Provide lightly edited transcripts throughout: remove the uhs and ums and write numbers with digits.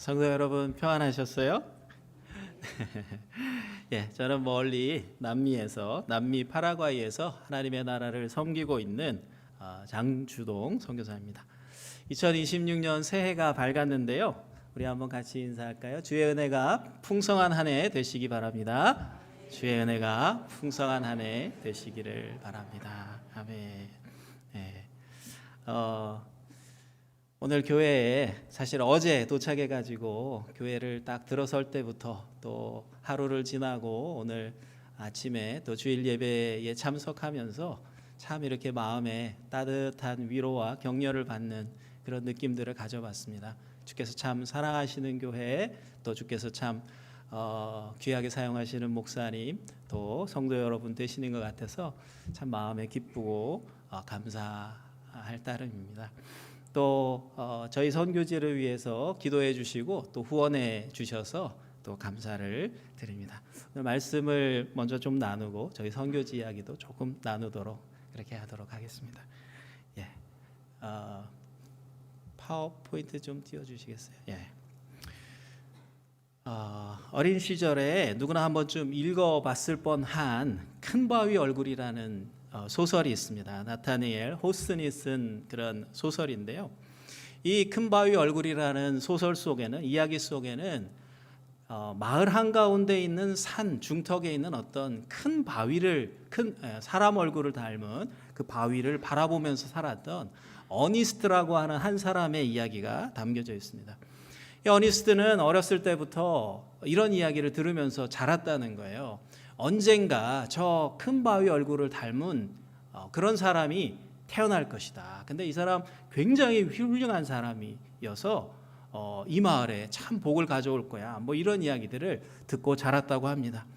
성도 여러분 평안하셨어요? 예, 저는 멀리 남미 파라과이에서 하나님의 나라를 섬기고 있는 장주동 선교사입니다. 2026년 새해가 밝았는데요. 우리 한번 같이 인사할까요? 주의 은혜가 풍성한 한 해 되시기 바랍니다. 주의 은혜가 풍성한 한 해 되시기를 바랍니다. 아멘. 예. 오늘 교회에 사실 어제 도착해가지고 교회를 딱 들어설 때부터 또 하루를 지나고 오늘 아침에 또 주일 예배에 참석하면서 참 이렇게 마음에 따뜻한 위로와 격려를 받는 그런 느낌들을 가져봤습니다. 주께서 참 사랑하시는 교회, 또 주께서 참 귀하게 사용하시는 목사님, 또 성도 여러분 되시는 것 같아서 참 마음에 기쁘고 감사할 따름입니다. 또 저희 선교지를 위해서 기도해 주시고 또 후원해 주셔서 또 감사를 드립니다. 오늘 말씀을 먼저 좀 나누고 저희 선교지 이야기도 조금 나누도록 그렇게 하도록 하겠습니다. 예, 파워포인트 좀 띄워주시겠어요? 예. 어린 시절에 누구나 한 번쯤 읽어봤을 뻔한 큰 바위 얼굴이라는 소설이 있습니다. 나타니엘 호슨이 쓴 그런 소설인데요. 이 큰 바위 얼굴이라는 소설 속에는, 이야기 속에는 마을 한가운데 있는 산 중턱에 있는 어떤 큰 바위를, 사람 얼굴을 닮은 그 바위를 바라보면서 살았던 어니스트라고 하는 한 사람의 이야기가 담겨져 있습니다. 이 어니스트는 어렸을 때부터 이런 이야기를 들으면서 자랐다는 거예요. 언젠가 저 큰 바위 얼굴을 닮은 그런 사람이 태어날 것이다. 근데 이 사람 굉장히 훌륭한 사람이어서 이 마을에 참 복을 가져올 거야. 뭐 이런 이야기들을 듣고 자랐다고 합니다.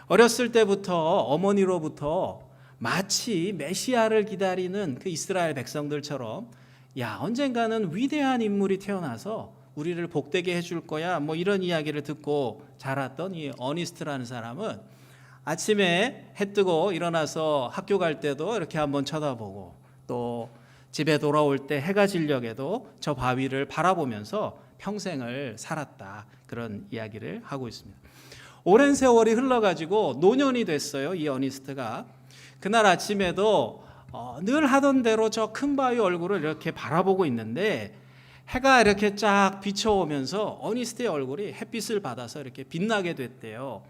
어렸을 때부터 어머니로부터 마치 메시아를 기다리는 그 이스라엘 백성들처럼 야, 언젠가는 위대한 인물이 태어나서 우리를 복되게 해줄 거야. 뭐 이런 이야기를 듣고 자랐던 이 어니스트라는 사람은 아침에 해 뜨고 일어나서 학교 갈 때도 이렇게 한번 쳐다보고 또 집에 돌아올 때 해가 지려게도 저 바위를 바라보면서 평생을 살았다. 그런 이야기를 하고 있습니다. 오랜 세월이 흘러가지고 노년이 됐어요. 이 어니스트가. 그날 아침에도 늘 하던 대로 저 큰 바위 얼굴을 이렇게 바라보고 있는데 해가 이렇게 쫙 비춰오면서 어니스트의 얼굴이 햇빛을 받아서 이렇게 빛나게 됐대요.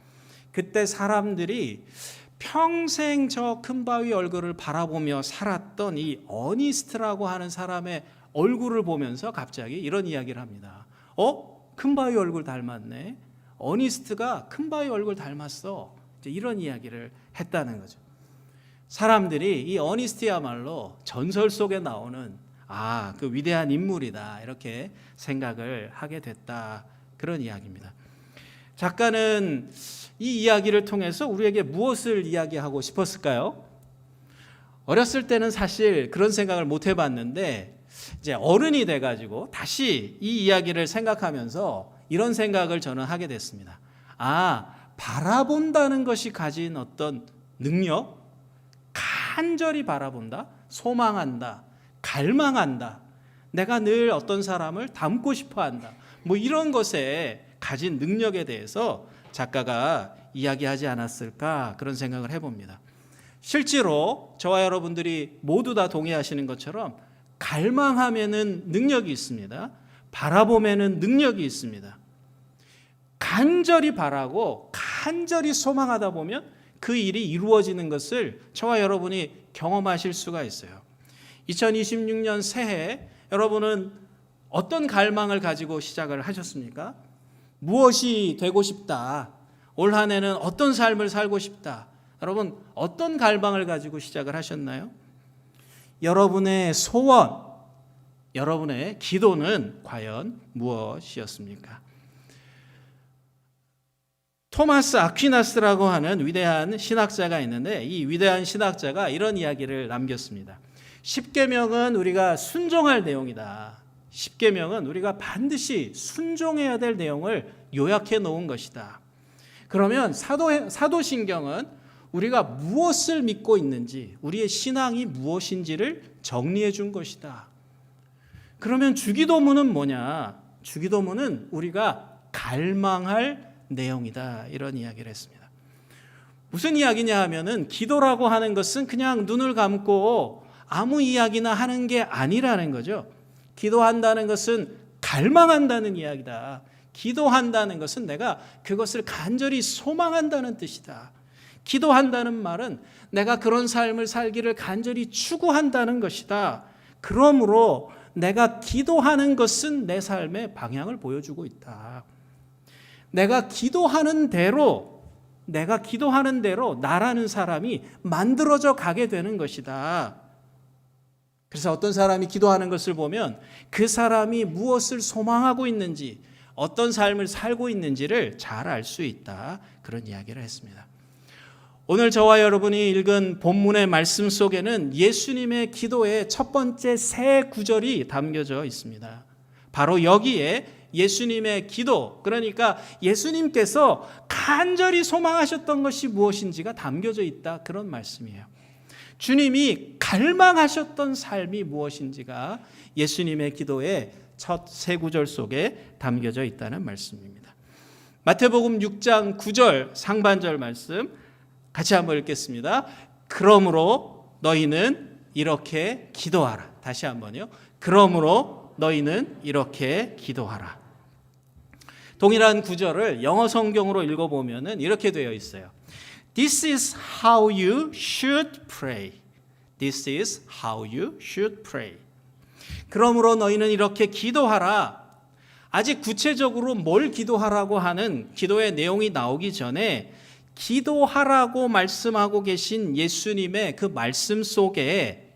그때 사람들이 평생 저 큰 바위 얼굴을 바라보며 살았던 이 어니스트라고 하는 사람의 얼굴을 보면서 갑자기 이런 이야기를 합니다. 큰 바위 얼굴 닮았네. 어니스트가 큰 바위 얼굴 닮았어. 이제 이런 이야기를 했다는 거죠. 사람들이 이 어니스트야말로 전설 속에 나오는 그 위대한 인물이다. 이렇게 생각을 하게 됐다. 그런 이야기입니다. 작가는 이 이야기를 통해서 우리에게 무엇을 이야기하고 싶었을까요? 어렸을 때는 사실 그런 생각을 못 해봤는데 이제 어른이 돼가지고 다시 이 이야기를 생각하면서 이런 생각을 저는 하게 됐습니다. 바라본다는 것이 가진 어떤 능력, 간절히 바라본다, 소망한다, 갈망한다, 내가 늘 어떤 사람을 닮고 싶어한다, 뭐 이런 것에 가진 능력에 대해서 작가가 이야기하지 않았을까 그런 생각을 해봅니다. 실제로 저와 여러분들이 모두 다 동의하시는 것처럼 갈망하면은 능력이 있습니다. 바라보면은 능력이 있습니다. 간절히 바라고 간절히 소망하다 보면 그 일이 이루어지는 것을 저와 여러분이 경험하실 수가 있어요. 2026년 새해 여러분은 어떤 갈망을 가지고 시작을 하셨습니까? 무엇이 되고 싶다. 올 한 해는 어떤 삶을 살고 싶다. 여러분 어떤 갈망을 가지고 시작을 하셨나요? 여러분의 소원, 여러분의 기도는 과연 무엇이었습니까? 토마스 아퀴나스라고 하는 위대한 신학자가 있는데 이 위대한 신학자가 이런 이야기를 남겼습니다. 십계명은 우리가 순종할 내용이다. 십계명은 우리가 반드시 순종해야 될 내용을 요약해 놓은 것이다. 그러면 사도신경은 우리가 무엇을 믿고 있는지, 우리의 신앙이 무엇인지를 정리해 준 것이다. 그러면 주기도문은 뭐냐? 주기도문은 우리가 갈망할 내용이다. 이런 이야기를 했습니다. 무슨 이야기냐 하면은 기도라고 하는 것은 그냥 눈을 감고 아무 이야기나 하는 게 아니라는 거죠. 기도한다는 것은 갈망한다는 이야기다. 기도한다는 것은 내가 그것을 간절히 소망한다는 뜻이다. 기도한다는 말은 내가 그런 삶을 살기를 간절히 추구한다는 것이다. 그러므로 내가 기도하는 것은 내 삶의 방향을 보여주고 있다. 내가 기도하는 대로 나라는 사람이 만들어져 가게 되는 것이다. 그래서 어떤 사람이 기도하는 것을 보면 그 사람이 무엇을 소망하고 있는지, 어떤 삶을 살고 있는지를 잘 알 수 있다. 그런 이야기를 했습니다. 오늘 저와 여러분이 읽은 본문의 말씀 속에는 예수님의 기도의 첫 번째 세 구절이 담겨져 있습니다. 바로 여기에 예수님의 기도, 그러니까 예수님께서 간절히 소망하셨던 것이 무엇인지가 담겨져 있다. 그런 말씀이에요. 주님이 갈망하셨던 삶이 무엇인지가 예수님의 기도의 첫 세 구절 속에 담겨져 있다는 말씀입니다. 마태복음 6장 9절 상반절 말씀 같이 한번 읽겠습니다. 그러므로 너희는 이렇게 기도하라. 다시 한번요. 그러므로 너희는 이렇게 기도하라. 동일한 구절을 영어 성경으로 읽어보면 이렇게 되어 있어요. This is how you should pray. This is how you should pray. 그러므로 너희는 이렇게 기도하라. 아직 구체적으로 뭘 기도하라고 하는 기도의 내용이 나오기 전에 기도하라고 말씀하고 계신 예수님의 그 말씀 속에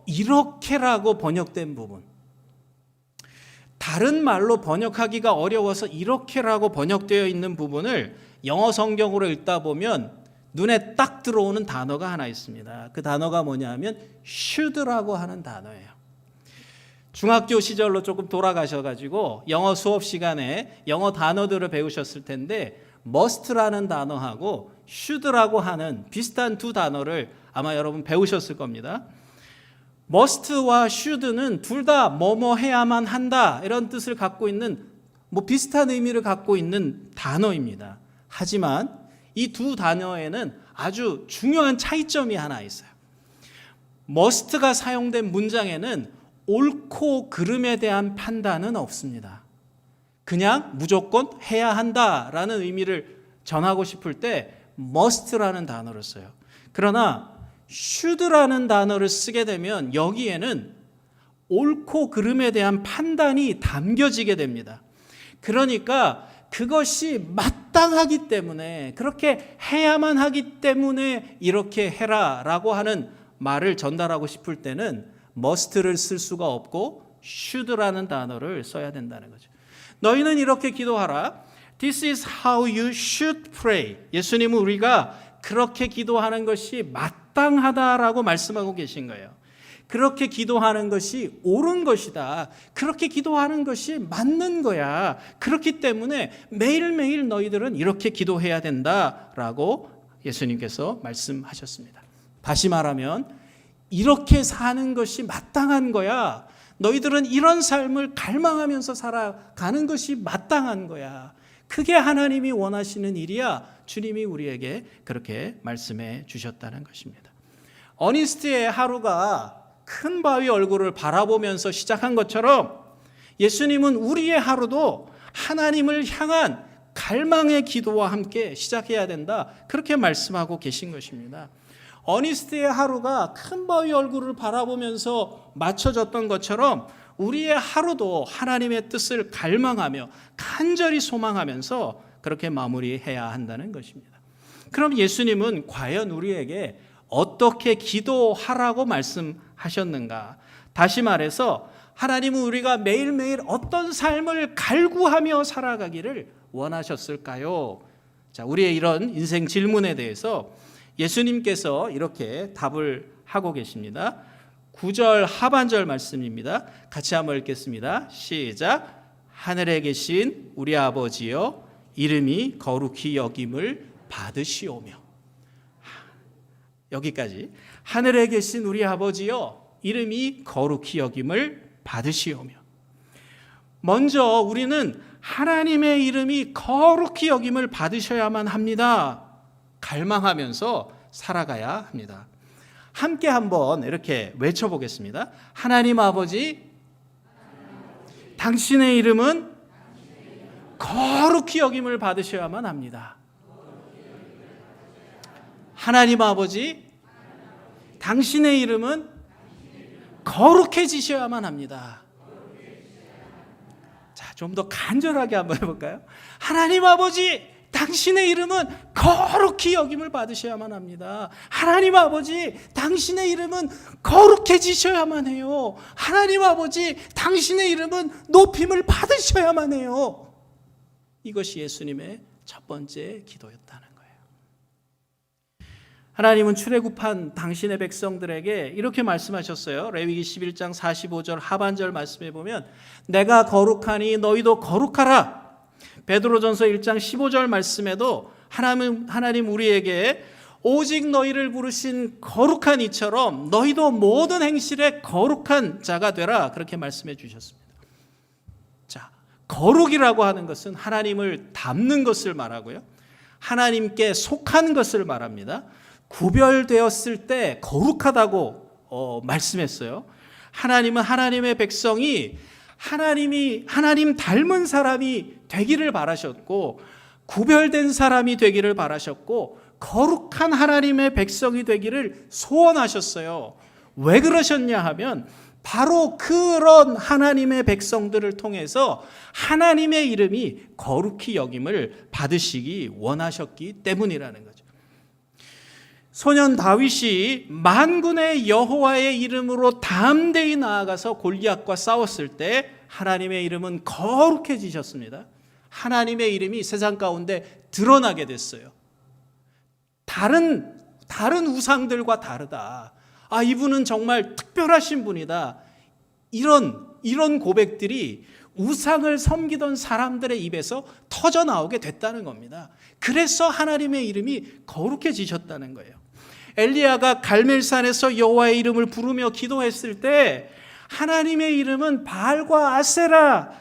이렇게라고 번역된 부분, 다른 말로 번역하기가 어려워서 이렇게라고 번역되어 있는 부분을 영어 성경으로 읽다 보면 눈에 딱 들어오는 단어가 하나 있습니다. 그 단어가 뭐냐 하면 should라고 하는 단어예요. 중학교 시절로 조금 돌아가셔가지고 영어 수업 시간에 영어 단어들을 배우셨을 텐데 must라는 단어하고 should라고 하는 비슷한 두 단어를 아마 여러분 배우셨을 겁니다. must와 should는 둘 다 뭐뭐 해야만 한다 이런 뜻을 갖고 있는 비슷한 의미를 갖고 있는 단어입니다. 하지만 이 두 단어에는 아주 중요한 차이점이 하나 있어요. must가 사용된 문장에는 옳고 그름에 대한 판단은 없습니다. 그냥 무조건 해야 한다라는 의미를 전하고 싶을 때 must라는 단어를 써요. 그러나 should라는 단어를 쓰게 되면 여기에는 옳고 그름에 대한 판단이 담겨지게 됩니다. 그러니까 그것이 마땅하기 때문에, 그렇게 해야만 하기 때문에 이렇게 해라라고 하는 말을 전달하고 싶을 때는 must를 쓸 수가 없고 should라는 단어를 써야 된다는 거죠. 너희는 이렇게 기도하라. This is how you should pray. 예수님은 우리가 그렇게 기도하는 것이 마땅하다라고 말씀하고 계신 거예요. 그렇게 기도하는 것이 옳은 것이다. 그렇게 기도하는 것이 맞는 거야. 그렇기 때문에 매일매일 너희들은 이렇게 기도해야 된다라고 예수님께서 말씀하셨습니다. 다시 말하면 이렇게 사는 것이 마땅한 거야. 너희들은 이런 삶을 갈망하면서 살아가는 것이 마땅한 거야. 그게 하나님이 원하시는 일이야. 주님이 우리에게 그렇게 말씀해 주셨다는 것입니다. 어니스트의 하루가 큰 바위 얼굴을 바라보면서 시작한 것처럼 예수님은 우리의 하루도 하나님을 향한 갈망의 기도와 함께 시작해야 된다. 그렇게 말씀하고 계신 것입니다. 어니스트의 하루가 큰 바위 얼굴을 바라보면서 맞춰졌던 것처럼 우리의 하루도 하나님의 뜻을 갈망하며 간절히 소망하면서 그렇게 마무리해야 한다는 것입니다. 그럼 예수님은 과연 우리에게 어떻게 기도하라고 말씀하셨는가? 다시 말해서 하나님은 우리가 매일매일 어떤 삶을 갈구하며 살아가기를 원하셨을까요? 자, 우리의 이런 인생 질문에 대해서 예수님께서 이렇게 답을 하고 계십니다. 9절 하반절 말씀입니다. 같이 한번 읽겠습니다. 시작. 하늘에 계신 우리 아버지여 이름이 거룩히 여김을 받으시오며. 여기까지. 하늘에 계신 우리 아버지여 이름이 거룩히 여김을 받으시오며. 먼저 우리는 하나님의 이름이 거룩히 여김을 받으셔야만 합니다. 갈망하면서 살아가야 합니다. 함께 한번 이렇게 외쳐보겠습니다. 하나님 아버지, 당신의 이름은 거룩히 여김을 받으셔야만 합니다. 하나님 아버지, 당신의 이름은 거룩해지셔야만 합니다. 자, 좀 더 간절하게 한번 해볼까요? 하나님 아버지, 당신의 이름은 거룩히 여김을 받으셔야만 합니다. 하나님 아버지, 당신의 이름은 거룩해지셔야만 해요. 하나님 아버지, 당신의 이름은 높임을 받으셔야만 해요. 이것이 예수님의 첫 번째 기도였다는 거예요. 하나님은 출애굽한 당신의 백성들에게 이렇게 말씀하셨어요. 레위기 11장 45절 하반절 말씀에 보면 내가 거룩하니 너희도 거룩하라. 베드로전서 1장 15절 말씀에도 하나님 우리에게 오직 너희를 부르신 거룩한 이처럼 너희도 모든 행실에 거룩한 자가 되라, 그렇게 말씀해 주셨습니다. 자, 거룩이라고 하는 것은 하나님을 닮는 것을 말하고요, 하나님께 속한 것을 말합니다. 구별되었을 때 거룩하다고 말씀했어요. 하나님은 하나님의 백성이 하나님 닮은 사람이 되기를 바라셨고, 구별된 사람이 되기를 바라셨고, 거룩한 하나님의 백성이 되기를 소원하셨어요. 왜 그러셨냐 하면 바로 그런 하나님의 백성들을 통해서 하나님의 이름이 거룩히 여김을 받으시기 원하셨기 때문이라는 거죠. 소년 다윗이 만군의 여호와의 이름으로 담대히 나아가서 골리앗과 싸웠을 때 하나님의 이름은 거룩해지셨습니다. 하나님의 이름이 세상 가운데 드러나게 됐어요. 다른 우상들과 다르다. 아, 이분은 정말 특별하신 분이다. 이런 고백들이 우상을 섬기던 사람들의 입에서 터져 나오게 됐다는 겁니다. 그래서 하나님의 이름이 거룩해지셨다는 거예요. 엘리야가 갈멜산에서 여호와의 이름을 부르며 기도했을 때 하나님의 이름은 바알과 아세라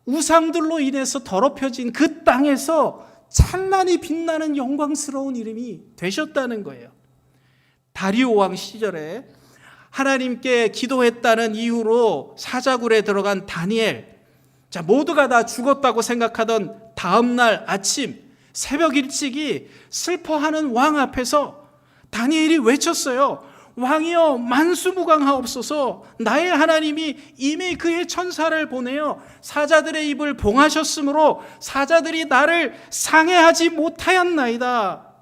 우상들로 인해서 더럽혀진 그 땅에서 찬란히 빛나는 영광스러운 이름이 되셨다는 거예요. 다리오 왕 시절에 하나님께 기도했다는 이유로 사자굴에 들어간 다니엘, 자, 모두가 다 죽었다고 생각하던 다음날 아침 새벽 일찍이 슬퍼하는 왕 앞에서 다니엘이 외쳤어요. 왕이여, 만수무강하옵소서. 나의 하나님이 이미 그의 천사를 보내어 사자들의 입을 봉하셨으므로 사자들이 나를 상해하지 못하였나이다.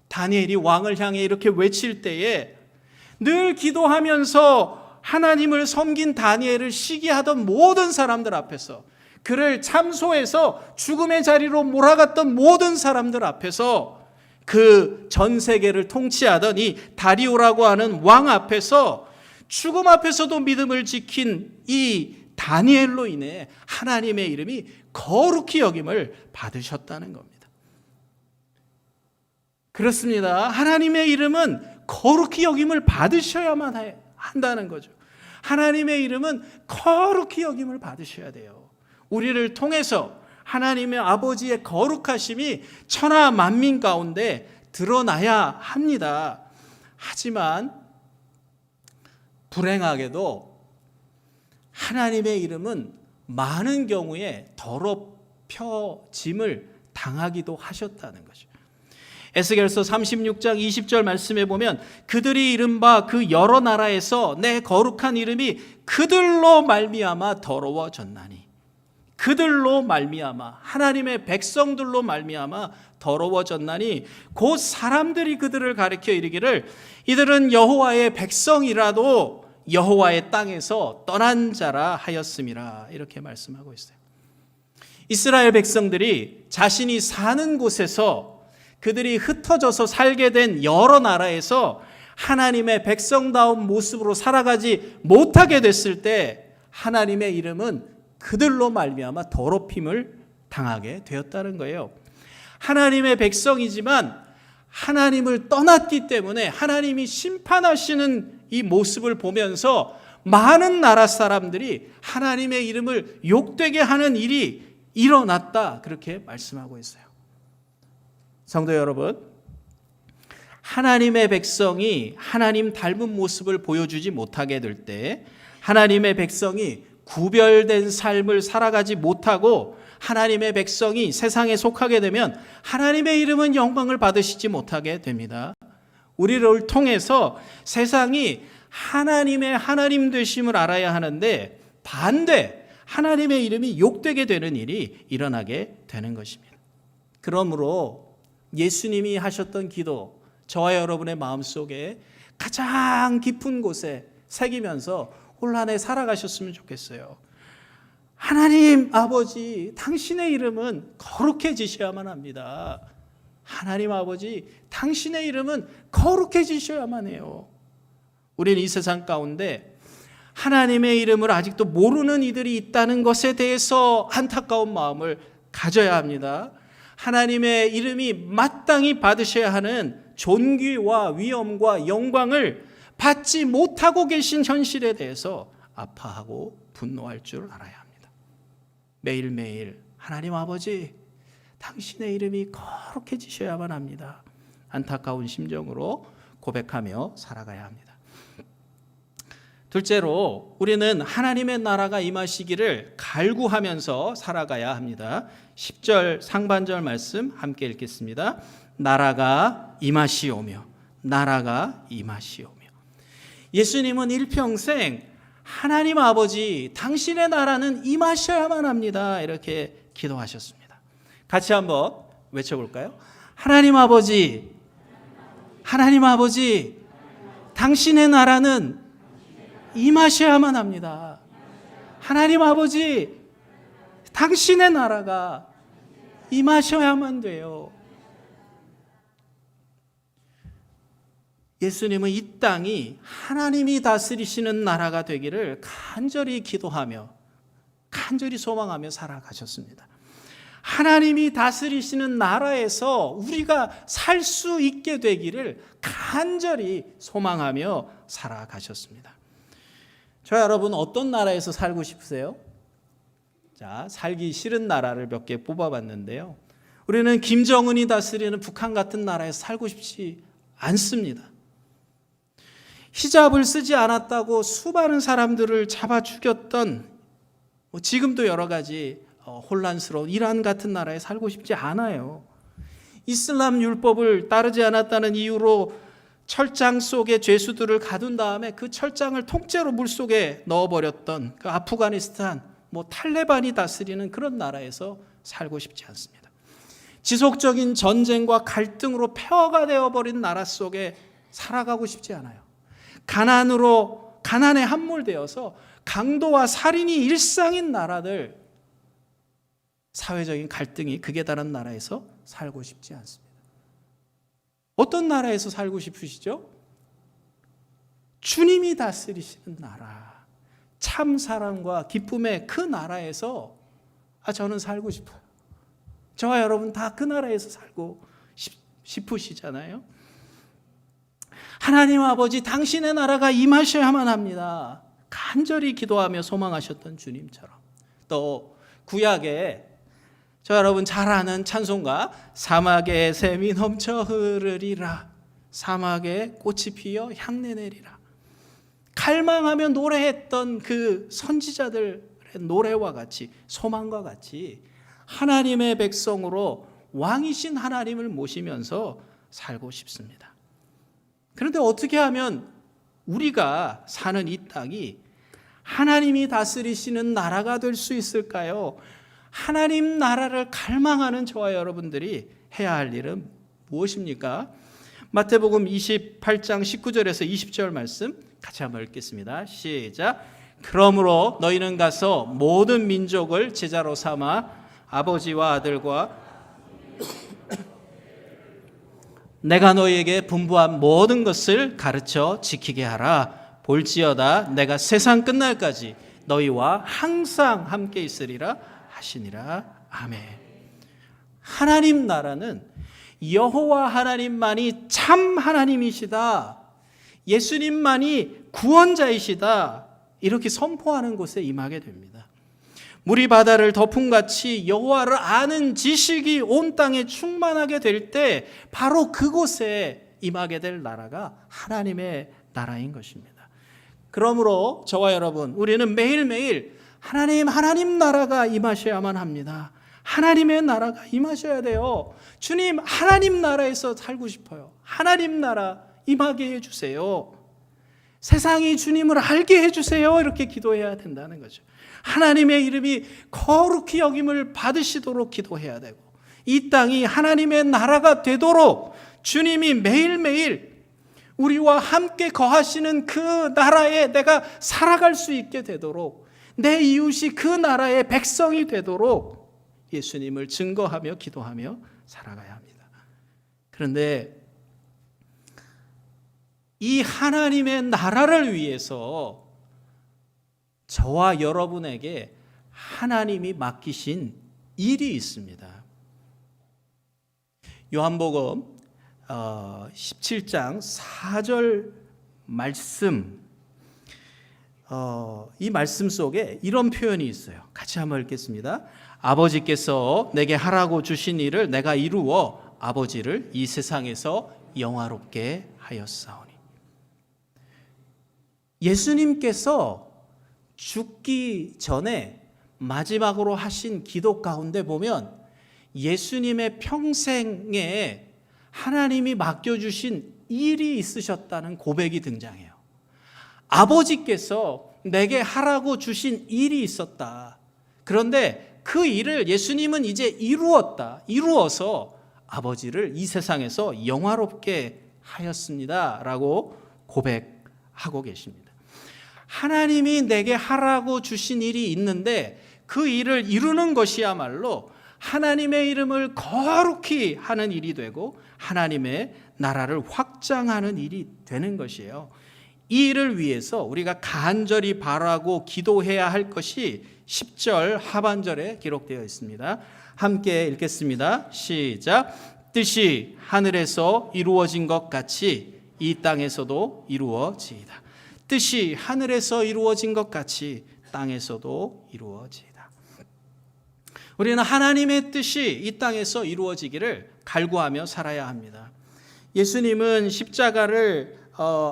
다니엘이 왕을 향해 이렇게 외칠 때에 늘 기도하면서 하나님을 섬긴 다니엘을 시기하던 모든 사람들 앞에서, 그를 참소해서 죽음의 자리로 몰아갔던 모든 사람들 앞에서, 그 전 세계를 통치하던 이 다리오라고 하는 왕 앞에서, 죽음 앞에서도 믿음을 지킨 이 다니엘로 인해 하나님의 이름이 거룩히 여김을 받으셨다는 겁니다. 그렇습니다. 하나님의 이름은 거룩히 여김을 받으셔야만 한다는 거죠. 하나님의 이름은 거룩히 여김을 받으셔야 돼요. 우리를 통해서 하나님의 아버지의 거룩하심이 천하 만민 가운데 드러나야 합니다. 하지만 불행하게도 하나님의 이름은 많은 경우에 더럽혀짐을 당하기도 하셨다는 거죠. 에스겔서 36장 20절 말씀에 보면 그들이 이른바 그 여러 나라에서 내 거룩한 이름이 그들로 말미암아 더러워졌나니, 그들로 말미암아, 하나님의 백성들로 말미암아 더러워졌나니, 곧 사람들이 그들을 가리켜 이르기를 이들은 여호와의 백성이라도 여호와의 땅에서 떠난 자라 하였음이라, 이렇게 말씀하고 있어요. 이스라엘 백성들이 자신이 사는 곳에서, 그들이 흩어져서 살게 된 여러 나라에서 하나님의 백성다운 모습으로 살아가지 못하게 됐을 때 하나님의 이름은 그들로 말미암아 더럽힘을 당하게 되었다는 거예요. 하나님의 백성이지만 하나님을 떠났기 때문에 하나님이 심판하시는 이 모습을 보면서 많은 나라 사람들이 하나님의 이름을 욕되게 하는 일이 일어났다, 그렇게 말씀하고 있어요. 성도 여러분, 하나님의 백성이 하나님 닮은 모습을 보여주지 못하게 될 때, 하나님의 백성이 구별된 삶을 살아가지 못하고 하나님의 백성이 세상에 속하게 되면 하나님의 이름은 영광을 받으시지 못하게 됩니다. 우리를 통해서 세상이 하나님의 하나님 되심을 알아야 하는데 반대, 하나님의 이름이 욕되게 되는 일이 일어나게 되는 것입니다. 그러므로 예수님이 하셨던 기도, 저와 여러분의 마음속에 가장 깊은 곳에 새기면서 혼란에 살아가셨으면 좋겠어요. 하나님 아버지, 당신의 이름은 거룩해지셔야만 합니다. 하나님 아버지, 당신의 이름은 거룩해지셔야만 해요. 우리는 이 세상 가운데 하나님의 이름을 아직도 모르는 이들이 있다는 것에 대해서 안타까운 마음을 가져야 합니다. 하나님의 이름이 마땅히 받으셔야 하는 존귀와 위엄과 영광을 받지 못하고 계신 현실에 대해서 아파하고 분노할 줄 알아야 합니다. 매일매일 하나님 아버지, 당신의 이름이 거룩해지셔야만 합니다. 안타까운 심정으로 고백하며 살아가야 합니다. 둘째로, 우리는 하나님의 나라가 임하시기를 갈구하면서 살아가야 합니다. 10절 상반절 말씀 함께 읽겠습니다. 나라가 임하시오며, 나라가 임하시오며. 예수님은 일평생 하나님 아버지, 당신의 나라는 임하셔야만 합니다, 이렇게 기도하셨습니다. 같이 한번 외쳐볼까요? 하나님 아버지, 하나님 아버지, 당신의 나라는 임하셔야만 합니다. 하나님 아버지, 당신의 나라가 임하셔야만 돼요. 예수님은 이 땅이 하나님이 다스리시는 나라가 되기를 간절히 기도하며 간절히 소망하며 살아가셨습니다. 하나님이 다스리시는 나라에서 우리가 살 수 있게 되기를 간절히 소망하며 살아가셨습니다. 저 여러분, 어떤 나라에서 살고 싶으세요? 자, 살기 싫은 나라를 몇 개 뽑아봤는데요. 우리는 김정은이 다스리는 북한 같은 나라에서 살고 싶지 않습니다. 히잡을 쓰지 않았다고 수많은 사람들을 잡아 죽였던, 지금도 여러 가지 혼란스러운 이란 같은 나라에 살고 싶지 않아요. 이슬람 율법을 따르지 않았다는 이유로 철장 속에 죄수들을 가둔 다음에 그 철장을 통째로 물속에 넣어버렸던 그 아프가니스탄, 탈레반이 다스리는 그런 나라에서 살고 싶지 않습니다. 지속적인 전쟁과 갈등으로 폐허가 되어버린 나라 속에 살아가고 싶지 않아요. 가난에 함몰되어서 강도와 살인이 일상인 나라들, 사회적인 갈등이 극에 달한 나라에서 살고 싶지 않습니다. 어떤 나라에서 살고 싶으시죠? 주님이 다스리시는 나라, 참 사랑과 기쁨의 그 나라에서 저는 살고 싶어요. 저와 여러분 다 그 나라에서 살고 싶으시잖아요. 하나님 아버지, 당신의 나라가 임하셔야만 합니다. 간절히 기도하며 소망하셨던 주님처럼. 또 구약에 저 여러분 잘 아는 찬송가, 사막에 샘이 넘쳐 흐르리라, 사막에 꽃이 피어 향내 내리라. 갈망하며 노래했던 그 선지자들의 노래와 같이, 소망과 같이 하나님의 백성으로 왕이신 하나님을 모시면서 살고 싶습니다. 그런데 어떻게 하면 우리가 사는 이 땅이 하나님이 다스리시는 나라가 될 수 있을까요? 하나님 나라를 갈망하는 저와 여러분들이 해야 할 일은 무엇입니까? 마태복음 28장 19절에서 20절 말씀 같이 한번 읽겠습니다. 시작. 그러므로 너희는 가서 모든 민족을 제자로 삼아 아버지와 아들과 내가 너희에게 분부한 모든 것을 가르쳐 지키게 하라. 볼지어다 내가 세상 끝날까지 너희와 항상 함께 있으리라 하시니라. 아멘. 하나님 나라는 여호와 하나님만이 참 하나님이시다, 예수님만이 구원자이시다, 이렇게 선포하는 곳에 임하게 됩니다. 물이 바다를 덮음같이 여호와를 아는 지식이 온 땅에 충만하게 될 때 바로 그곳에 임하게 될 나라가 하나님의 나라인 것입니다. 그러므로 저와 여러분, 우리는 매일매일 하나님 나라가 임하셔야만 합니다. 하나님의 나라가 임하셔야 돼요. 주님, 하나님 나라에서 살고 싶어요. 하나님 나라 임하게 해주세요. 세상이 주님을 알게 해주세요. 이렇게 기도해야 된다는 거죠. 하나님의 이름이 거룩히 여김을 받으시도록 기도해야 되고, 이 땅이 하나님의 나라가 되도록 주님이 매일매일 우리와 함께 거하시는 그 나라에 내가 살아갈 수 있게 되도록, 내 이웃이 그 나라의 백성이 되도록 예수님을 증거하며 기도하며 살아가야 합니다. 그런데 이 하나님의 나라를 위해서 저와 여러분에게 하나님이 맡기신 일이 있습니다. 요한복음 17장 4절 말씀, 이 말씀 속에 이런 표현이 있어요. 같이 한번 읽겠습니다. 아버지께서 내게 하라고 주신 일을 내가 이루어 아버지를 이 세상에서 영화롭게 하였사오니. 예수님께서 죽기 전에 마지막으로 하신 기도 가운데 보면 예수님의 평생에 하나님이 맡겨주신 일이 있으셨다는 고백이 등장해요. 아버지께서 내게 하라고 주신 일이 있었다. 그런데 그 일을 예수님은 이제 이루어서 아버지를 이 세상에서 영화롭게 하였습니다. 라고 고백하고 계십니다. 하나님이 내게 하라고 주신 일이 있는데 그 일을 이루는 것이야말로 하나님의 이름을 거룩히 하는 일이 되고 하나님의 나라를 확장하는 일이 되는 것이에요. 이 일을 위해서 우리가 간절히 바라고 기도해야 할 것이 10절 하반절에 기록되어 있습니다. 함께 읽겠습니다. 시작. 뜻이 하늘에서 이루어진 것 같이 이 땅에서도 이루어지이다. 뜻이 하늘에서 이루어진 것 같이 땅에서도 이루어지이다. 우리는 하나님의 뜻이 이 땅에서 이루어지기를 갈구하며 살아야 합니다. 예수님은 십자가를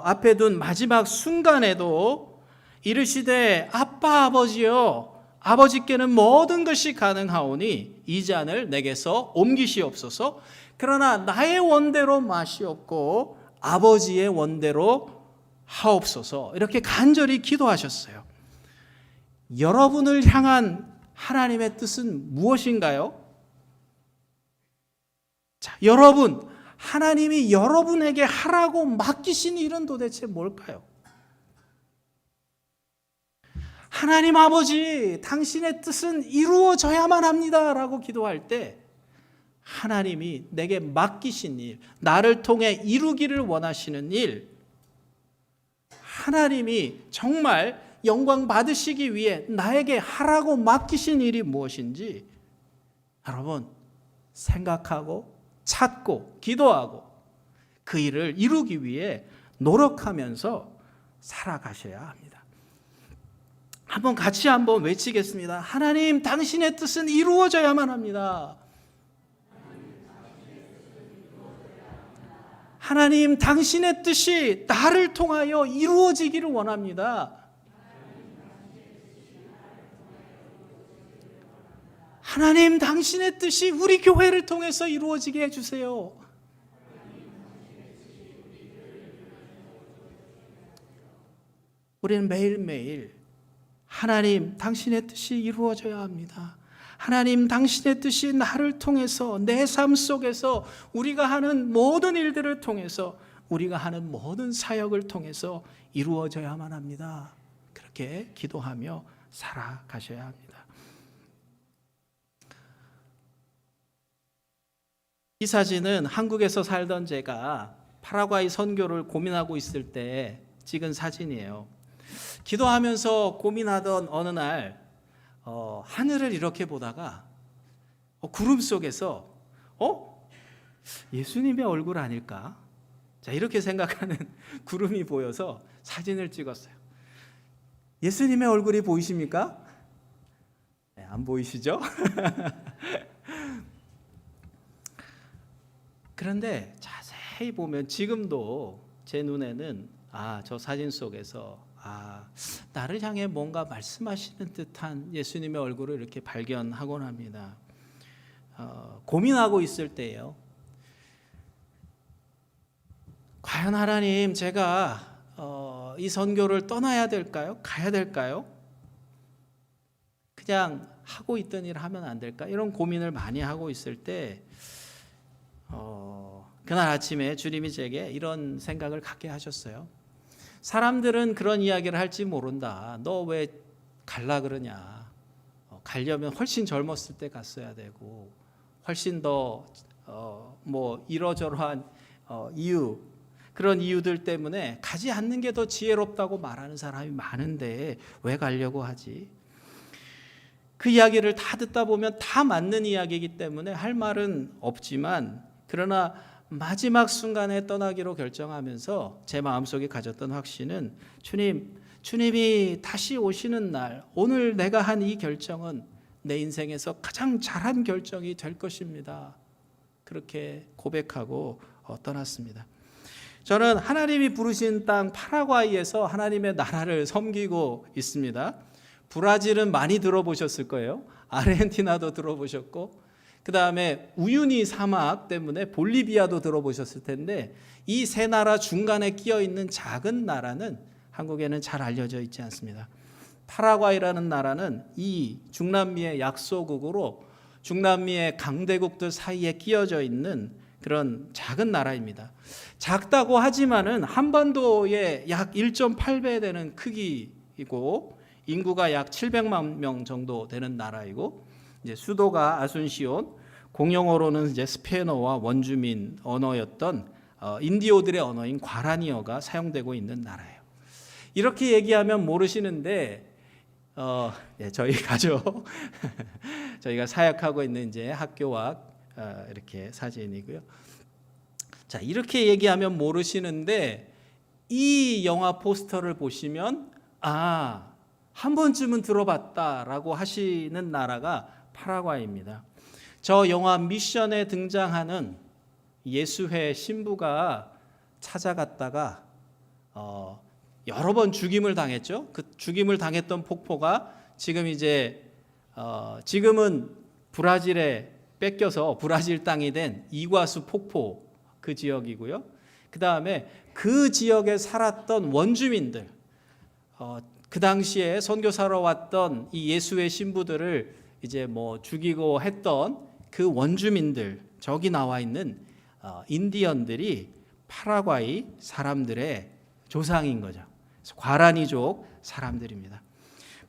앞에 둔 마지막 순간에도 이르시되 아빠 아버지여, 아버지께는 모든 것이 가능하오니 이 잔을 내게서 옮기시옵소서. 그러나 나의 원대로 마시옵고 아버지의 원대로 하옵소서. 이렇게 간절히 기도하셨어요. 여러분을 향한 하나님의 뜻은 무엇인가요? 자, 여러분, 하나님이 여러분에게 하라고 맡기신 일은 도대체 뭘까요? 하나님 아버지, 당신의 뜻은 이루어져야만 합니다 라고 기도할 때 하나님이 내게 맡기신 일, 나를 통해 이루기를 원하시는 일, 하나님이 정말 영광 받으시기 위해 나에게 하라고 맡기신 일이 무엇인지 여러분 생각하고 찾고 기도하고 그 일을 이루기 위해 노력하면서 살아가셔야 합니다. 한번 같이 한번 외치겠습니다. 하나님, 당신의 뜻은 이루어져야만 합니다. 하나님, 당신의 뜻이 나를 통하여 이루어지기를 원합니다. 하나님, 당신의 뜻이 우리 교회를 통해서 이루어지게 해주세요. 우리는 매일매일 하나님, 당신의 뜻이 이루어져야 합니다. 하나님, 당신의 뜻이 나를 통해서 내 삶 속에서 우리가 하는 모든 일들을 통해서 우리가 하는 모든 사역을 통해서 이루어져야만 합니다. 그렇게 기도하며 살아가셔야 합니다. 이 사진은 한국에서 살던 제가 파라과이 선교를 고민하고 있을 때 찍은 사진이에요. 기도하면서 고민하던 어느 날 하늘을 이렇게 보다가 구름 속에서 예수님의 얼굴 아닐까? 자, 이렇게 생각하는 구름이 보여서 사진을 찍었어요. 예수님의 얼굴이 보이십니까? 네, 안 보이시죠? 그런데 자세히 보면 지금도 제 눈에는 저 사진 속에서 나를 향해 뭔가 말씀하시는 듯한 예수님의 얼굴을 이렇게 발견하곤 합니다. 고민하고 있을 때예요. 과연 하나님, 제가 이 선교를 떠나야 될까요? 가야 될까요? 그냥 하고 있던 일 하면 안 될까? 이런 고민을 많이 하고 있을 때 그날 아침에 주님이 제게 이런 생각을 갖게 하셨어요. 사람들은 그런 이야기를 할지 모른다. 너 왜 갈라 그러냐? 가려면 훨씬 젊었을 때 갔어야 되고 훨씬 더 이러저러한 이유, 그런 이유들 때문에 가지 않는 게 더 지혜롭다고 말하는 사람이 많은데 왜 가려고 하지? 그 이야기를 다 듣다 보면 다 맞는 이야기이기 때문에 할 말은 없지만, 그러나 마지막 순간에 떠나기로 결정하면서 제 마음속에 가졌던 확신은 주님이 다시 오시는 날, 오늘 내가 한 이 결정은 내 인생에서 가장 잘한 결정이 될 것입니다. 그렇게 고백하고 떠났습니다. 저는 하나님이 부르신 땅 파라과이에서 하나님의 나라를 섬기고 있습니다. 브라질은 많이 들어보셨을 거예요. 아르헨티나도 들어보셨고, 그 다음에 우유니 사막 때문에 볼리비아도 들어보셨을 텐데, 이 세 나라 중간에 끼어 있는 작은 나라는 한국에는 잘 알려져 있지 않습니다. 파라과이라는 나라는 이 중남미의 약소국으로 중남미의 강대국들 사이에 끼어져 있는 그런 작은 나라입니다. 작다고 하지만은 한반도의 약 1.8배 되는 크기이고, 인구가 약 700만 명 정도 되는 나라이고, 이제 수도가 아순시온, 공용어로는 이제 스페인어와 원주민 언어였던 인디오들의 언어인 과라니어가 사용되고 있는 나라예요. 이렇게 얘기하면 모르시는데 저희 가족 저희가 사역하고 있는 이제 학교와 이렇게 사진이고요. 자, 이렇게 얘기하면 모르시는데 이 영화 포스터를 보시면 한 번쯤은 들어봤다라고 하시는 나라가 파라과이입니다. 저 영화 미션에 등장하는 예수회 신부가 찾아갔다가 여러 번 죽임을 당했죠. 그 죽임을 당했던 폭포가 지금은 브라질에 뺏겨서 브라질 땅이 된 이과수 폭포, 그 지역이고요. 그 다음에 그 지역에 살았던 원주민들, 그 당시에 선교사로 왔던 이 예수의 신부들을 이제 죽이고 했던 그 원주민들, 저기 나와 있는 인디언들이 파라과이 사람들의 조상인 거죠. 과라니족 사람들입니다.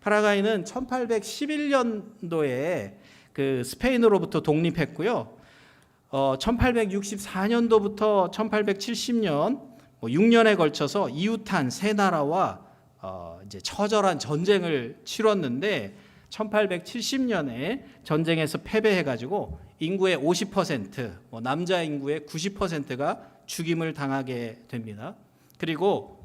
파라과이는 1811년도에 그 스페인으로부터 독립했고요. 1864년도부터 1870년 6년에 걸쳐서 이웃한 세 나라와 이제 처절한 전쟁을 치렀는데 1870년에 전쟁에서 패배해가지고 인구의 50%, 남자 인구의 90%가 죽임을 당하게 됩니다. 그리고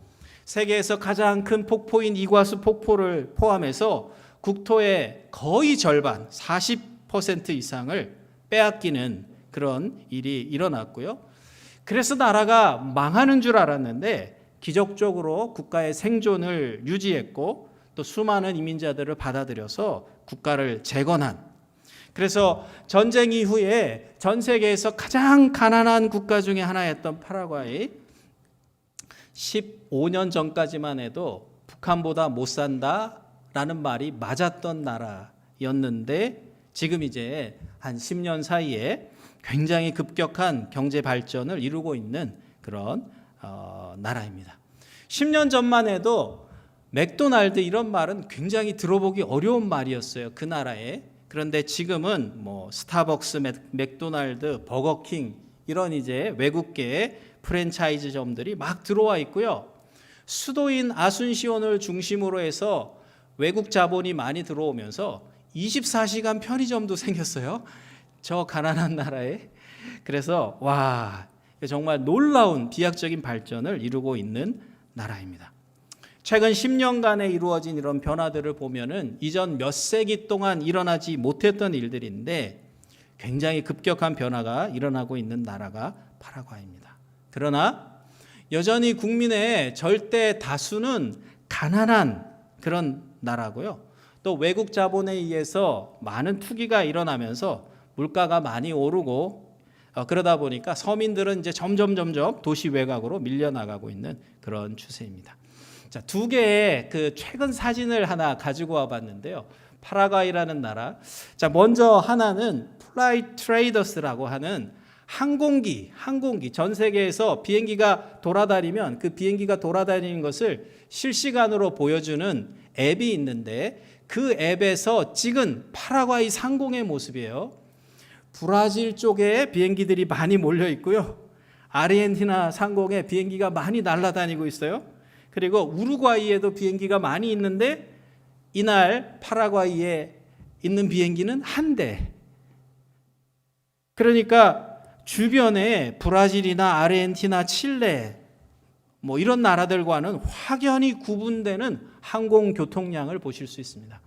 세계에서 가장 큰 폭포인 이과수 폭포를 포함해서 국토의 거의 절반, 40% 이상을 빼앗기는 그런 일이 일어났고요. 그래서 나라가 망하는 줄 알았는데 기적적으로 국가의 생존을 유지했고, 또 수많은 이민자들을 받아들여서 국가를 재건한, 그래서 전쟁 이후에 전 세계에서 가장 가난한 국가 중에 하나였던 파라과이, 15년 전까지만 해도 북한보다 못 산다라는 말이 맞았던 나라였는데, 지금 이제 한 10년 사이에 굉장히 급격한 경제 발전을 이루고 있는 그런 나라입니다. 10년 전만 해도 맥도날드, 이런 말은 굉장히 들어보기 어려운 말이었어요, 그 나라에. 그런데 지금은 스타벅스, 맥도날드, 버거킹, 이런 이제 외국계 프랜차이즈점들이 막 들어와 있고요. 수도인 아순시온을 중심으로 해서 외국 자본이 많이 들어오면서 24시간 편의점도 생겼어요, 저 가난한 나라에. 그래서 정말 놀라운 비약적인 발전을 이루고 있는 나라입니다. 최근 10년간에 이루어진 이런 변화들을 보면은 이전 몇 세기 동안 일어나지 못했던 일들인데 굉장히 급격한 변화가 일어나고 있는 나라가 파라과이입니다. 그러나 여전히 국민의 절대 다수는 가난한 그런 나라고요. 또 외국 자본에 의해서 많은 투기가 일어나면서 물가가 많이 오르고 그러다 보니까 서민들은 이제 점점 도시 외곽으로 밀려나가고 있는 그런 추세입니다. 자, 두 개의 그 최근 사진을 하나 가지고 와봤는데요. 파라과이라는 나라. 자, 먼저 하나는 플라이 트레이더스라고 하는 항공기 전 세계에서 비행기가 돌아다니면 그 비행기가 돌아다니는 것을 실시간으로 보여주는 앱이 있는데 그 앱에서 찍은 파라과이 상공의 모습이에요. 브라질 쪽에 비행기들이 많이 몰려 있고요. 아르헨티나 상공에 비행기가 많이 날아다니고 있어요. 그리고 우루과이에도 비행기가 많이 있는데 이날 파라과이에 있는 비행기는 한 대. 그러니까 주변에 브라질이나 아르헨티나, 칠레 뭐 이런 나라들과는 확연히 구분되는 항공 교통량을 보실 수 있습니다.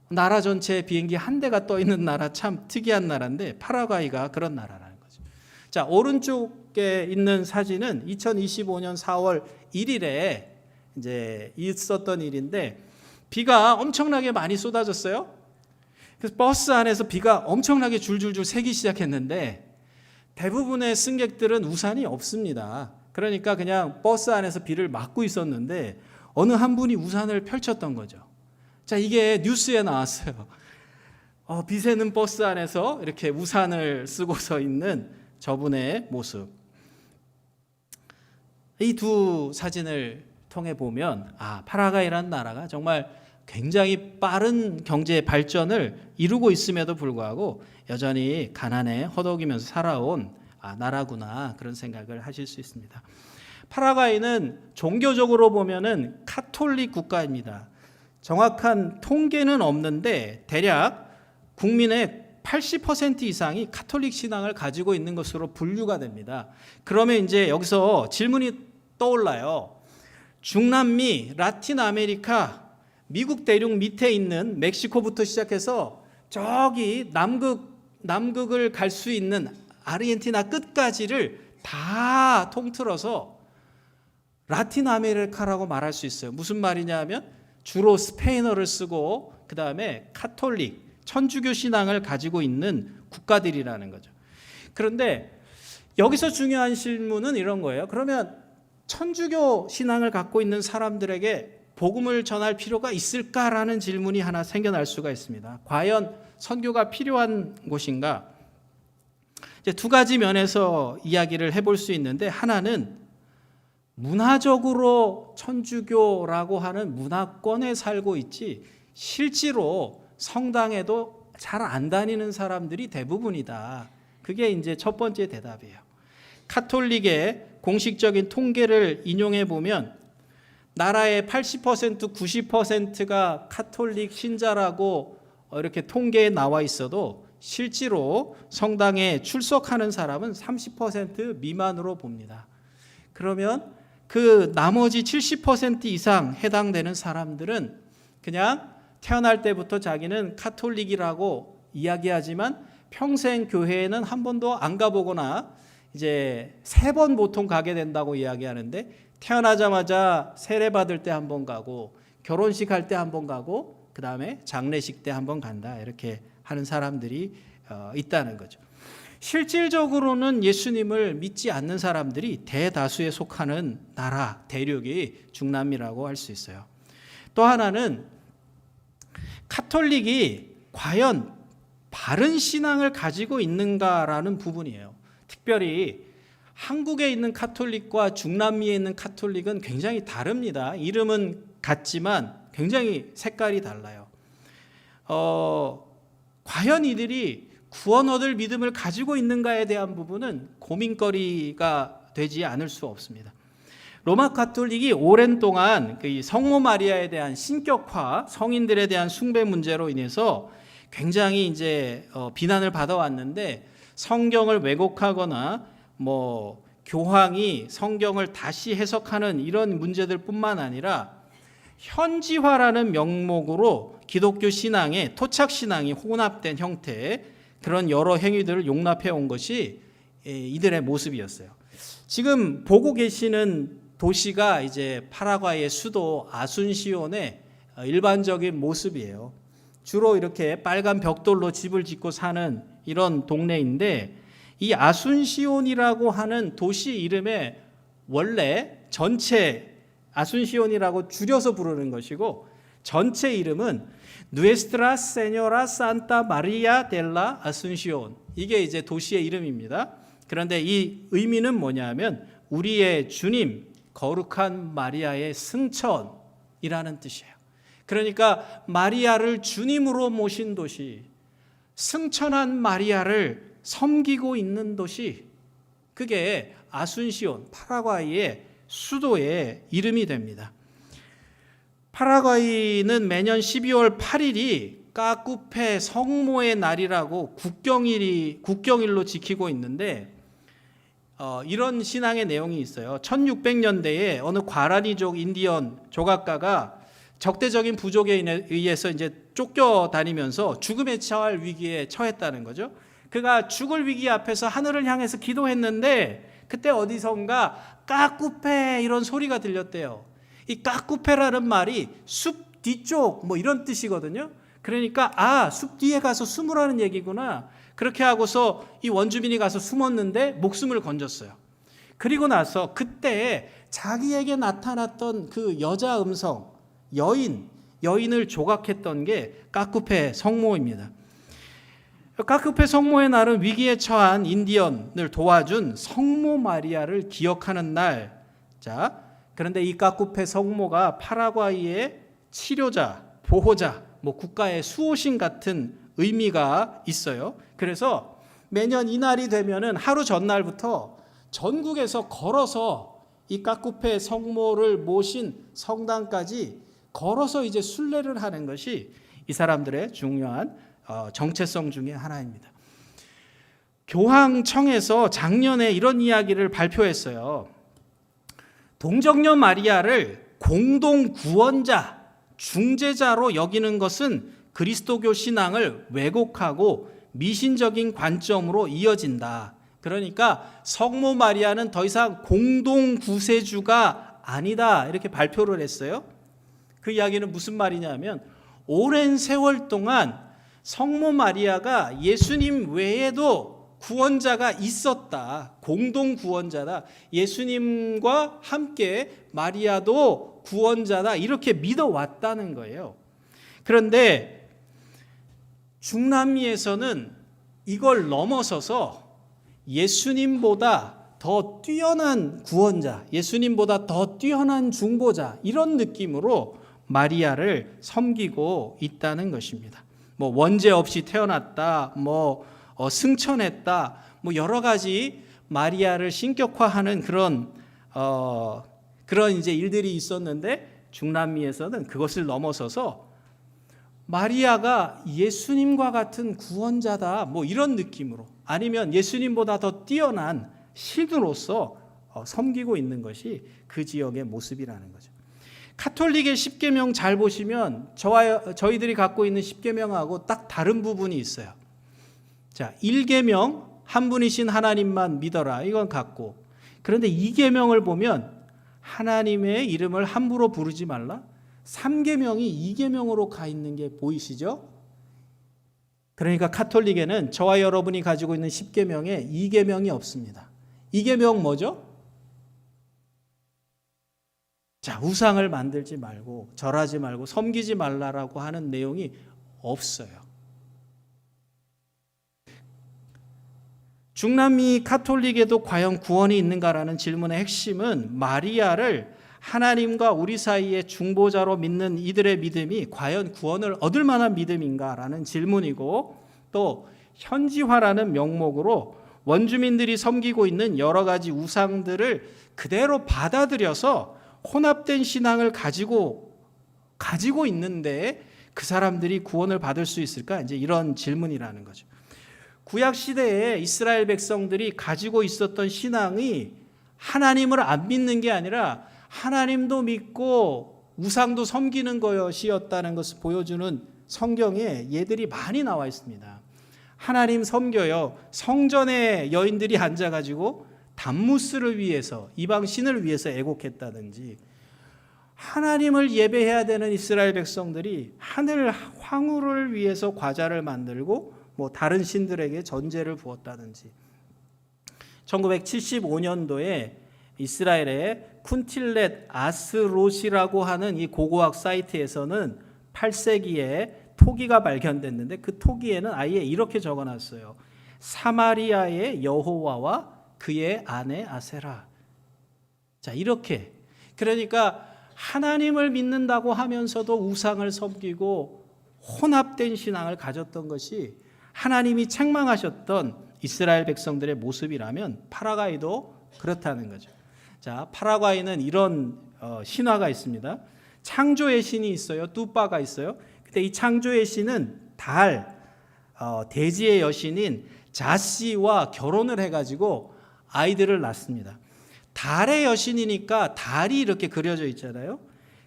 나라 전체에 비행기 한 대가 떠 있는 나라 참 특이한 나라인데 파라과이가 그런 나라라는 거죠. 자, 오른쪽에 있는 사진은 2025년 4월 1일에 이제 있었던 일인데 비가 엄청나게 많이 쏟아졌어요. 그래서 버스 안에서 비가 엄청나게 줄줄줄 새기 시작했는데 대부분의 승객들은 우산이 없습니다. 그러니까 그냥 버스 안에서 비를 맞고 있었는데 어느 한 분이 우산을 펼쳤던 거죠. 자, 이게 뉴스에 나왔어요. 비 새는 버스 안에서 이렇게 우산을 쓰고서 있는 저분의 모습. 이 두 사진을 통해 보면 파라과이라는 나라가 정말 굉장히 빠른 경제 발전을 이루고 있음에도 불구하고 여전히 가난에 허덕이면서 살아온 나라구나 그런 생각을 하실 수 있습니다. 파라과이는 종교적으로 보면은 카톨릭 국가입니다. 정확한 통계는 없는데 대략 국민의 80% 이상이 카톨릭 신앙을 가지고 있는 것으로 분류가 됩니다. 그러면 이제 여기서 질문이 떠올라요. 중남미, 라틴 아메리카, 미국 대륙 밑에 있는 멕시코부터 시작해서 저기 남극을 갈 수 있는 아르헨티나 끝까지를 다 통틀어서 라틴 아메리카라고 말할 수 있어요. 무슨 말이냐면 주로 스페인어를 쓰고 그 다음에 카톨릭, 천주교 신앙을 가지고 있는 국가들이라는 거죠. 그런데 여기서 중요한 질문은 이런 거예요. 그러면 천주교 신앙을 갖고 있는 사람들에게 복음을 전할 필요가 있을까라는 질문이 하나 생겨날 수가 있습니다. 과연 선교가 필요한 곳인가? 이제 두 가지 면에서 이야기를 해볼 수 있는데 하나는 문화적으로 천주교라고 하는 문화권에 살고 있지 실제로 성당에도 잘 안 다니는 사람들이 대부분이다. 그게 이제 첫 번째 대답이에요. 카톨릭의 공식적인 통계를 인용해 보면 나라의 80%, 90%가 카톨릭 신자라고 이렇게 통계에 나와 있어도 실제로 성당에 출석하는 사람은 30% 미만으로 봅니다. 그러면 그 나머지 70% 이상 해당되는 사람들은 그냥 태어날 때부터 자기는 카톨릭이라고 이야기하지만 평생 교회에는 한 번도 안 가보거나 이제 3번 보통 가게 된다고 이야기하는데 태어나자마자 세례 받을 때 한 번 가고 결혼식 할 때 한 번 가고 그 다음에 장례식 때 한 번 간다 이렇게 하는 사람들이 있다는 거죠. 실질적으로는 예수님을 믿지 않는 사람들이 대다수에 속하는 나라, 대륙이 중남미라고 할 수 있어요. 또 하나는 카톨릭이 과연 바른 신앙을 가지고 있는가라는 부분이에요. 특별히 한국에 있는 카톨릭과 중남미에 있는 카톨릭은 굉장히 다릅니다. 이름은 같지만 굉장히 색깔이 달라요. 과연 이들이 구원 얻을 믿음을 가지고 있는가에 대한 부분은 고민거리가 되지 않을 수 없습니다. 로마 카톨릭이 오랜 동안 성모 마리아에 대한 신격화, 성인들에 대한 숭배 문제로 인해서 굉장히 이제 비난을 받아왔는데 성경을 왜곡하거나 교황이 성경을 다시 해석하는 이런 문제들뿐만 아니라 현지화라는 명목으로 기독교 신앙에 토착 신앙이 혼합된 형태의 그런 여러 행위들을 용납해 온 것이 이들의 모습이었어요. 지금 보고 계시는 도시가 이제 파라과이의 수도 아순시온의 일반적인 모습이에요. 주로 이렇게 빨간 벽돌로 집을 짓고 사는 이런 동네인데, 이 아순시온이라고 하는 도시 이름에 원래 전체 아순시온이라고 줄여서 부르는 것이고, 전체 이름은 누에스트라 세뇨라 산타 마리아 델라 아순시온, 이게 이제 도시의 이름입니다. 그런데 이 의미는 뭐냐면 우리의 주님 거룩한 마리아의 승천이라는 뜻이에요. 그러니까 마리아를 주님으로 모신 도시, 승천한 마리아를 섬기고 있는 도시, 그게 아순시온, 파라과이의 수도의 이름이 됩니다. 파라과이는 매년 12월 8일이 까쿠페 성모의 날이라고 국경일로 지키고 있는데, 이런 신앙의 내용이 있어요. 1600년대에 어느 과라니족 인디언 조각가가 적대적인 부족에 의해서 이제 쫓겨다니면서 죽음에 처할 위기에 처했다는 거죠. 그가 죽을 위기 앞에서 하늘을 향해서 기도했는데, 그때 어디선가 까쿠페 이런 소리가 들렸대요. 이 까쿠페라는 말이 숲 뒤쪽 뭐 이런 뜻이거든요. 그러니까 숲 뒤에 가서 숨으라는 얘기구나. 그렇게 하고서 이 원주민이 가서 숨었는데 목숨을 건졌어요. 그리고 나서 그때 자기에게 나타났던 그 여자 음성, 여인을 조각했던 게 까쿠페 성모입니다. 까쿠페 성모의 날은 위기에 처한 인디언을 도와준 성모 마리아를 기억하는 날. 자, 그런데 이 까쿠페 성모가 파라과이의 치료자, 보호자, 국가의 수호신 같은 의미가 있어요. 그래서 매년 이 날이 되면은 하루 전날부터 전국에서 걸어서 이 까쿠페 성모를 모신 성당까지 걸어서 이제 순례를 하는 것이 이 사람들의 중요한 정체성 중에 하나입니다. 교황청에서 작년에 이런 이야기를 발표했어요. 동정녀 마리아를 공동 구원자, 중재자로 여기는 것은 그리스도교 신앙을 왜곡하고 미신적인 관점으로 이어진다. 그러니까 성모 마리아는 더 이상 공동 구세주가 아니다, 이렇게 발표를 했어요. 그 이야기는 무슨 말이냐면, 오랜 세월 동안 성모 마리아가 예수님 외에도 구원자가 있었다. 공동 구원자다. 예수님과 함께 마리아도 구원자다. 이렇게 믿어왔다는 거예요. 그런데 중남미에서는 이걸 넘어서서 예수님보다 더 뛰어난 구원자, 예수님보다 더 뛰어난 중보자, 이런 느낌으로 마리아를 섬기고 있다는 것입니다. 원죄 없이 태어났다, 승천했다, 여러 가지 마리아를 신격화하는 그런 이제 일들이 있었는데, 중남미에서는 그것을 넘어서서 마리아가 예수님과 같은 구원자다, 이런 느낌으로, 아니면 예수님보다 더 뛰어난 신으로서 섬기고 있는 것이 그 지역의 모습이라는 거죠. 카톨릭의 십계명 잘 보시면 저희들이 갖고 있는 십계명하고 딱 다른 부분이 있어요. 자, 1계명 한 분이신 하나님만 믿어라, 이건 같고, 그런데 2계명을 보면 하나님의 이름을 함부로 부르지 말라, 3계명이 2계명으로 가 있는 게 보이시죠? 그러니까 카톨릭에는 저와 여러분이 가지고 있는 10계명에 2계명이 없습니다. 2계명 뭐죠? 자, 우상을 만들지 말고 절하지 말고 섬기지 말라라고 하는 내용이 없어요. 중남미 카톨릭에도 과연 구원이 있는가라는 질문의 핵심은 마리아를 하나님과 우리 사이의 중보자로 믿는 이들의 믿음이 과연 구원을 얻을 만한 믿음인가라는 질문이고, 또 현지화라는 명목으로 원주민들이 섬기고 있는 여러 가지 우상들을 그대로 받아들여서 혼합된 신앙을 가지고 있는데 그 사람들이 구원을 받을 수 있을까? 이제 이런 질문이라는 거죠. 구약 시대에 이스라엘 백성들이 가지고 있었던 신앙이 하나님을 안 믿는 게 아니라 하나님도 믿고 우상도 섬기는 것이었다는 것을 보여주는 성경에 예들이 많이 나와 있습니다. 하나님 섬겨요. 성전에 여인들이 앉아가지고 담무스를 위해서, 이방 신을 위해서 애곡했다든지, 하나님을 예배해야 되는 이스라엘 백성들이 하늘 황후를 위해서 과자를 만들고 뭐 다른 신들에게 전제를 부었다든지, 1975년도에 이스라엘의 쿤틸렛 아스롯이라고 하는 이 고고학 사이트에서는 8세기에 토기가 발견됐는데, 그 토기에는 아예 이렇게 적어놨어요. 사마리아의 여호와와 그의 아내 아세라. 자, 이렇게, 그러니까 하나님을 믿는다고 하면서도 우상을 섬기고 혼합된 신앙을 가졌던 것이 하나님이 책망하셨던 이스라엘 백성들의 모습이라면 파라과이도 그렇다는 거죠. 자, 파라과이는 이런 신화가 있습니다. 창조의 신이 있어요. 뚜빠가 있어요. 근데 이 창조의 신은 대지의 여신인 자시와 결혼을 해가지고 아이들을 낳습니다. 달의 여신이니까 달이 이렇게 그려져 있잖아요.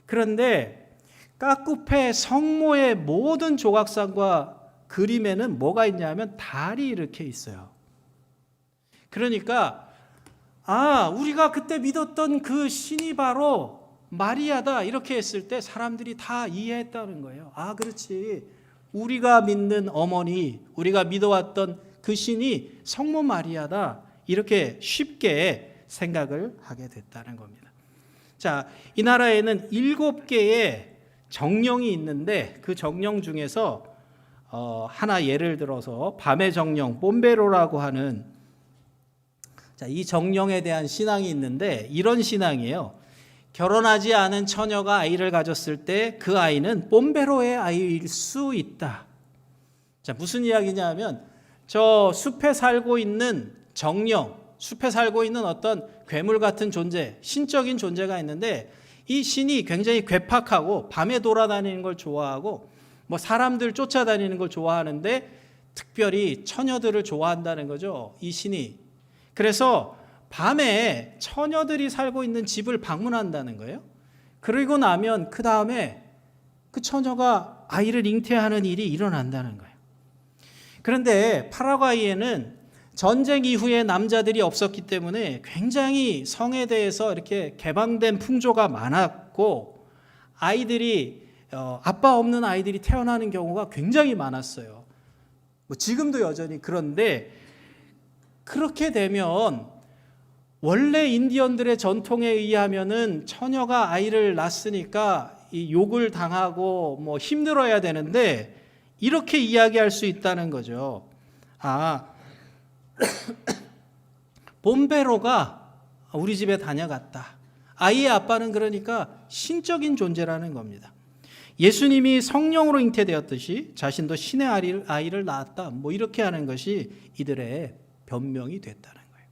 그런데 까꾸페 성모의 모든 조각상과 그림에는 뭐가 있냐면 달이 이렇게 있어요. 그러니까 우리가 그때 믿었던 그 신이 바로 마리아다, 이렇게 했을 때 사람들이 다 이해했다는 거예요. 그렇지, 우리가 믿는 어머니, 우리가 믿어왔던 그 신이 성모 마리아다, 이렇게 쉽게 생각을 하게 됐다는 겁니다. 자, 이 나라에는 7개의 정령이 있는데, 그 정령 중에서 하나 예를 들어서 밤의 정령 뽐베로라고 하는, 자, 이 정령에 대한 신앙이 있는데 이런 신앙이에요. 결혼하지 않은 처녀가 아이를 가졌을 때 그 아이는 뽐베로의 아이일 수 있다. 자, 무슨 이야기냐 하면, 저 숲에 살고 있는 정령, 숲에 살고 있는 어떤 괴물 같은 존재, 신적인 존재가 있는데, 이 신이 굉장히 괴팍하고 밤에 돌아다니는 걸 좋아하고 뭐 사람들 쫓아다니는 걸 좋아하는데, 특별히 처녀들을 좋아한다는 거죠, 이 신이. 그래서 밤에 처녀들이 살고 있는 집을 방문한다는 거예요. 그리고 나면 그 다음에 그 처녀가 아이를 잉태하는 일이 일어난다는 거예요. 그런데 파라과이에는 전쟁 이후에 남자들이 없었기 때문에 굉장히 성에 대해서 이렇게 개방된 풍조가 많았고, 아이들이 아빠 없는 아이들이 태어나는 경우가 굉장히 많았어요. 뭐 지금도 여전히 그런데, 그렇게 되면 원래 인디언들의 전통에 의하면은 처녀가 아이를 낳았으니까 이 욕을 당하고 뭐 힘들어야 되는데, 이렇게 이야기할 수 있다는 거죠. 뽐베로가 우리 집에 다녀갔다. 아이의 아빠는 그러니까 신적인 존재라는 겁니다. 예수님이 성령으로 잉태되었듯이 자신도 신의 아이를 낳았다, 뭐 이렇게 하는 것이 이들의 변명이 됐다는 거예요.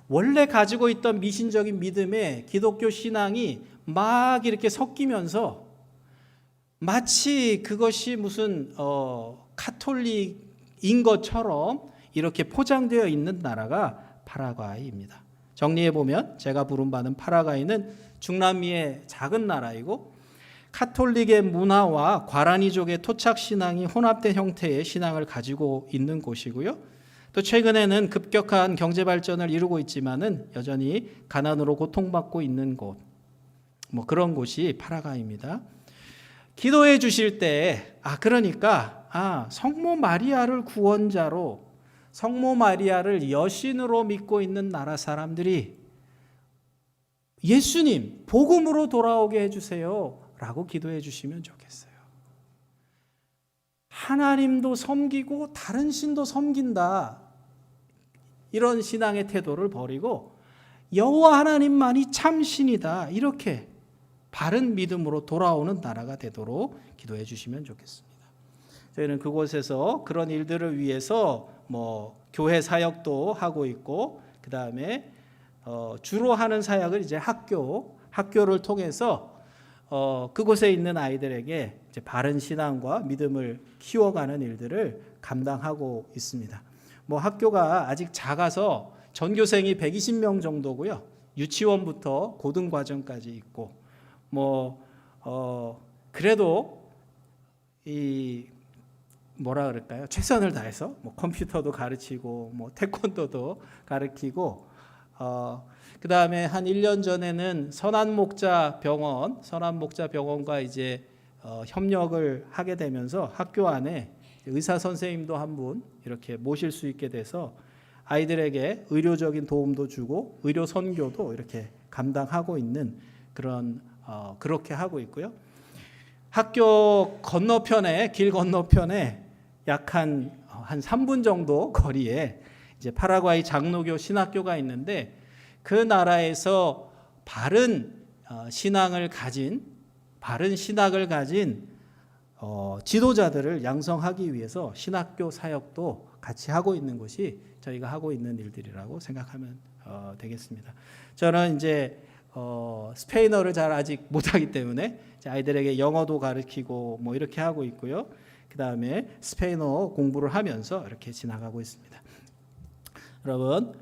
원래 가지고 있던 미신적인 믿음에 기독교 신앙이 막 이렇게 섞이면서 마치 그것이 무슨 카톨릭인 것처럼 이렇게 포장되어 있는 나라가 파라과이입니다. 정리해 보면, 제가 부른 바는 파라과이는 중남미의 작은 나라이고, 카톨릭의 문화와 과라니족의 토착 신앙이 혼합된 형태의 신앙을 가지고 있는 곳이고요. 또 최근에는 급격한 경제 발전을 이루고 있지만은 여전히 가난으로 고통받고 있는 곳, 뭐 그런 곳이 파라과이입니다. 기도해 주실 때, 그러니까 성모 마리아를 구원자로, 성모 마리아를 여신으로 믿고 있는 나라 사람들이 예수님 복음으로 돌아오게 해주세요 라고 기도해 주시면 좋겠어요. 하나님도 섬기고 다른 신도 섬긴다, 이런 신앙의 태도를 버리고 여호와 하나님만이 참 신이다, 이렇게 바른 믿음으로 돌아오는 나라가 되도록 기도해 주시면 좋겠습니다. 저희는 그곳에서 그런 일들을 위해서 뭐 교회 사역도 하고 있고, 그 다음에 주로 하는 사역을 이제 학교를 통해서 그곳에 있는 아이들에게 이제 바른 신앙과 믿음을 키워가는 일들을 감당하고 있습니다. 뭐 학교가 아직 작아서 전교생이 120명 정도고요. 유치원부터 고등과정까지 있고, 뭐 그래도 이 뭐라 그럴까요? 최선을 다해서 뭐 컴퓨터도 가르치고 뭐 태권도도 가르치고 그 다음에 한 1년 전에는 선한목자병원과 이제 협력을 하게 되면서 학교 안에 의사 선생님도 한 분 이렇게 모실 수 있게 돼서 아이들에게 의료적인 도움도 주고 의료 선교도 이렇게 감당하고 있는 그런 그렇게 하고 있고요. 학교 건너편에 길 건너편에 약 한 3분 정도 거리에 이제 파라과이 장로교 신학교가 있는데 그 나라에서 바른 신학을 가진 지도자들을 양성하기 위해서 신학교 사역도 같이 하고 있는 것이 저희가 하고 있는 일들이라고 생각하면 되겠습니다. 저는 이제 스페인어를 잘 아직 못하기 때문에 아이들에게 영어도 가르치고 뭐 이렇게 하고 있고요. 그 다음에 스페인어 공부를 하면서 이렇게 지나가고 있습니다. 여러분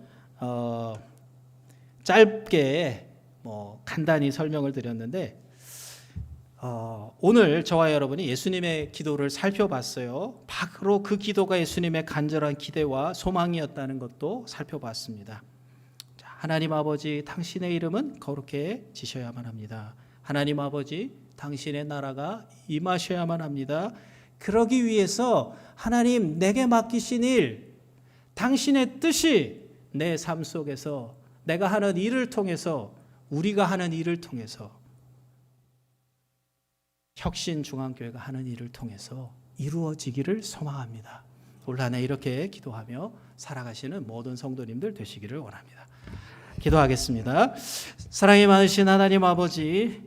짧게 간단히 설명을 드렸는데 오늘 저와 여러분이 예수님의 기도를 살펴봤어요. 바로 그 기도가 예수님의 간절한 기대와 소망이었다는 것도 살펴봤습니다. 하나님 아버지, 당신의 이름은 거룩해 지셔야만 합니다. 하나님 아버지, 당신의 나라가 임하셔야만 합니다. 그러기 위해서 하나님 내게 맡기신 일, 당신의 뜻이 내 삶 속에서 내가 하는 일을 통해서, 우리가 하는 일을 통해서, 혁신중앙교회가 하는 일을 통해서 이루어지기를 소망합니다. 올 한 해 이렇게 기도하며 살아가시는 모든 성도님들 되시기를 원합니다. 기도하겠습니다. 사랑이 많으신 하나님 아버지,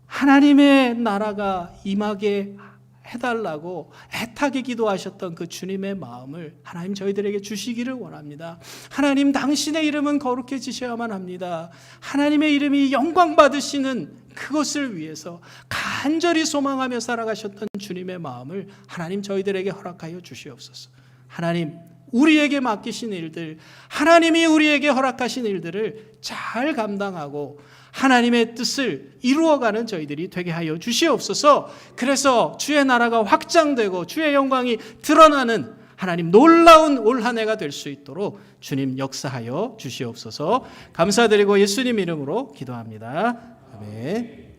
하나님의 나라가 임하게 해달라고 애타게 기도하셨던 그 주님의 마음을 하나님 저희들에게 주시기를 원합니다. 하나님 당신의 이름은 거룩해지셔야만 합니다. 하나님의 이름이 영광 받으시는 그것을 위해서 간절히 소망하며 살아가셨던 주님의 마음을 하나님 저희들에게 허락하여 주시옵소서. 하나님 우리에게 맡기신 일들, 하나님이 우리에게 허락하신 일들을 잘 감당하고 하나님의 뜻을 이루어가는 저희들이 되게 하여 주시옵소서. 그래서 주의 나라가 확장되고 주의 영광이 드러나는 하나님 놀라운 올 한 해가 될 수 있도록 주님 역사하여 주시옵소서. 감사드리고 예수님 이름으로 기도합니다. 아멘.